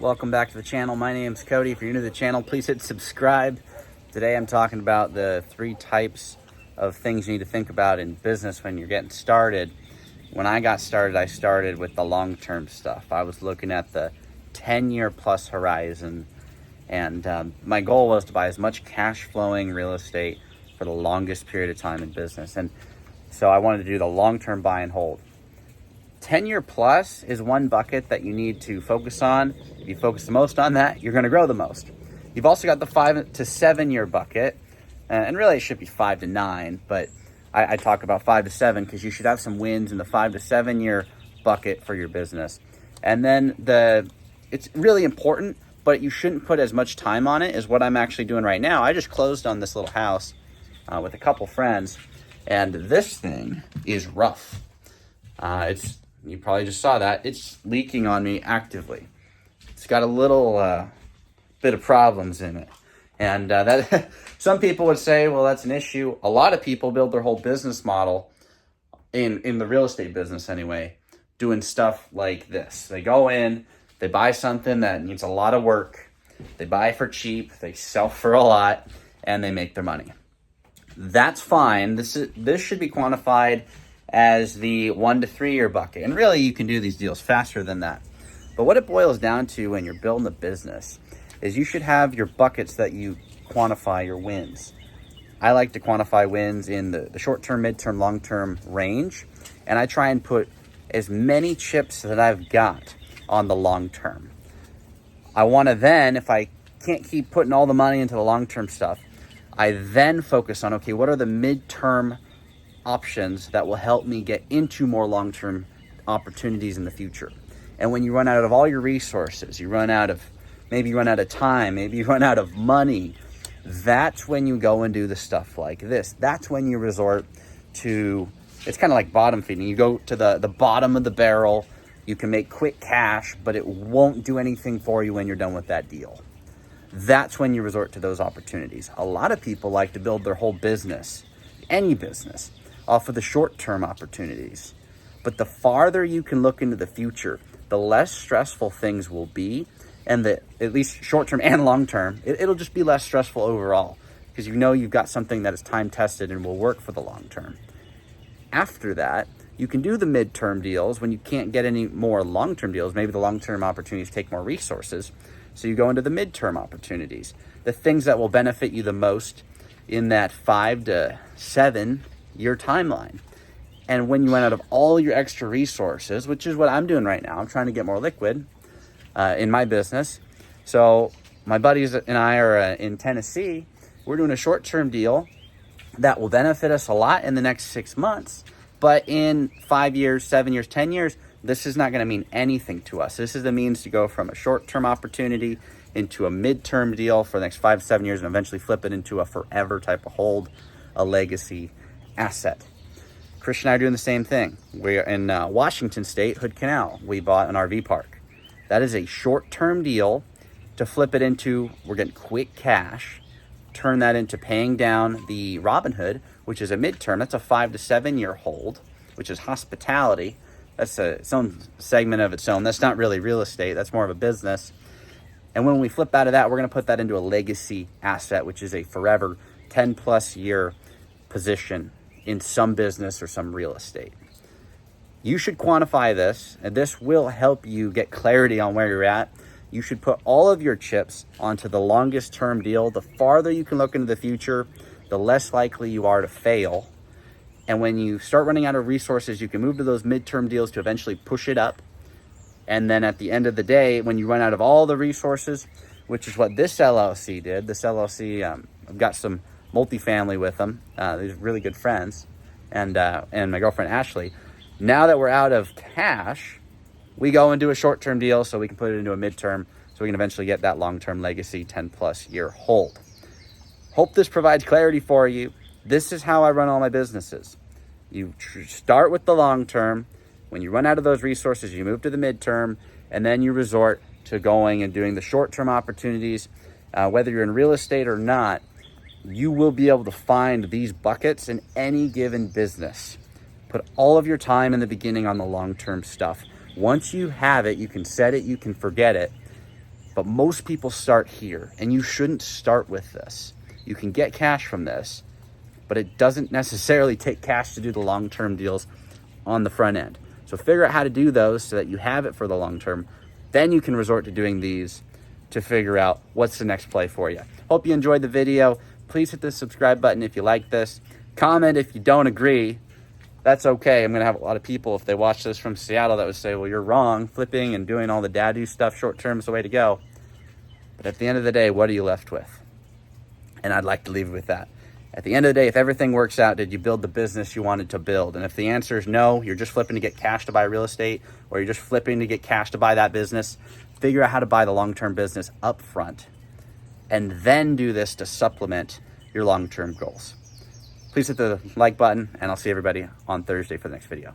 welcome back to the channel. My name's Cody. If you're new to the channel, please hit subscribe. Today I'm talking about the 3 types of things you need to think about in business when you're getting started. When I got started, I started with the long-term stuff. I was looking at the 10-year plus horizon, and my goal was to buy as much cash flowing real estate for the longest period of time in business. And so I wanted to do the long-term buy and hold. 10-year plus is one bucket that you need to focus on. If you focus the most on that, you're going to grow the most. You've also got the 5 to 7 year bucket, and really it should be 5 to 9, but I talk about 5 to 7 because you should have some wins in the 5 to 7 year bucket for your business. And then it's really important, but you shouldn't put as much time on it as what I'm actually doing right now. I just closed on this little house with a couple friends, and this thing is rough. You probably just saw that. It's leaking on me actively. It's got a little bit of problems in it. And that some people would say, well, that's an issue. A lot of people build their whole business model in the real estate business anyway, doing stuff like this. They go in, they buy something that needs a lot of work. They buy for cheap, they sell for a lot, and they make their money. That's fine. This should be quantified as the 1 to 3 year bucket. And really you can do these deals faster than that. But what it boils down to when you're building a business is you should have your buckets that you quantify your wins. I like to quantify wins in the short-term, mid-term, long-term range. And I try and put as many chips that I've got on the long-term. I want to then, if I can't keep putting all the money into the long-term stuff, I then focus on, okay, what are the mid-term options that will help me get into more long-term opportunities in the future. And when you run out of all your resources, maybe you run out of time, maybe you run out of money, that's when you go and do the stuff like this. That's when you resort to, it's kind of like bottom feeding. You go to the bottom of the barrel, you can make quick cash, but it won't do anything for you when you're done with that deal. That's when you resort to those opportunities. A lot of people like to build their whole business, any business, off of the short-term opportunities. But the farther you can look into the future, the less stressful things will be, and at least short-term and long-term, it'll just be less stressful overall because you know you've got something that is time-tested and will work for the long-term. After that, you can do the mid-term deals when you can't get any more long-term deals. Maybe the long-term opportunities take more resources, so you go into the mid-term opportunities, the things that will benefit you the most in that 5 to 7 year timeline. And when you run out of all your extra resources, which is what I'm doing right now, I'm trying to get more liquid in my business. So my buddies and I are in Tennessee. We're doing a short-term deal that will benefit us a lot in the next 6 months. But in 5 years, 7 years, 10 years, this is not going to mean anything to us. This is the means to go from a short-term opportunity into a mid-term deal for the next 5 to 7 years and eventually flip it into a forever type of hold, a legacy asset. Christian and I are doing the same thing. We're in Washington State, Hood Canal. We bought an RV park. That is a short-term deal to flip it into, we're getting quick cash, turn that into paying down the Robinhood, which is a midterm. That's a 5 to 7 year hold, which is hospitality. That's its own segment of its own. That's not really real estate. That's more of a business. And when we flip out of that, we're going to put that into a legacy asset, which is a forever 10 plus year position in some business or some real estate. You should quantify this, and this will help you get clarity on where you're at. You should put all of your chips onto the longest term deal. The farther you can look into the future, the less likely you are to fail. And when you start running out of resources, you can move to those midterm deals to eventually push it up. And then at the end of the day, when you run out of all the resources, which is what this LLC did, this LLC, I've got some multifamily with them. These are really good friends, and my girlfriend Ashley. Now that we're out of cash, we go and do a short-term deal so we can put it into a midterm so we can eventually get that long-term legacy 10 plus year hold. Hope this provides clarity for you. This is how I run all my businesses. You start with the long term. When you run out of those resources, you move to the midterm, and then you resort to going and doing the short-term opportunities. Whether you're in real estate or not, you will be able to find these buckets in any given business. Put all of your time in the beginning on the long-term stuff. Once you have it, you can set it, you can forget it. But most people start here, and you shouldn't start with this. You can get cash from this, but it doesn't necessarily take cash to do the long-term deals on the front end. So figure out how to do those so that you have it for the long term. Then you can resort to doing these to figure out what's the next play for you. Hope you enjoyed the video. Please hit the subscribe button if you like this. Comment if you don't agree. That's okay. I'm gonna have a lot of people, if they watch this from Seattle, that would say, well, you're wrong. Flipping and doing all the dadu stuff short term is the way to go. But at the end of the day, what are you left with? And I'd like to leave it with that. At the end of the day, if everything works out, did you build the business you wanted to build? And if the answer is no, you're just flipping to get cash to buy real estate, or you're just flipping to get cash to buy that business, figure out how to buy the long-term business up front, and then do this to supplement your long-term goals. Please hit the like button, and I'll see everybody on Thursday for the next video.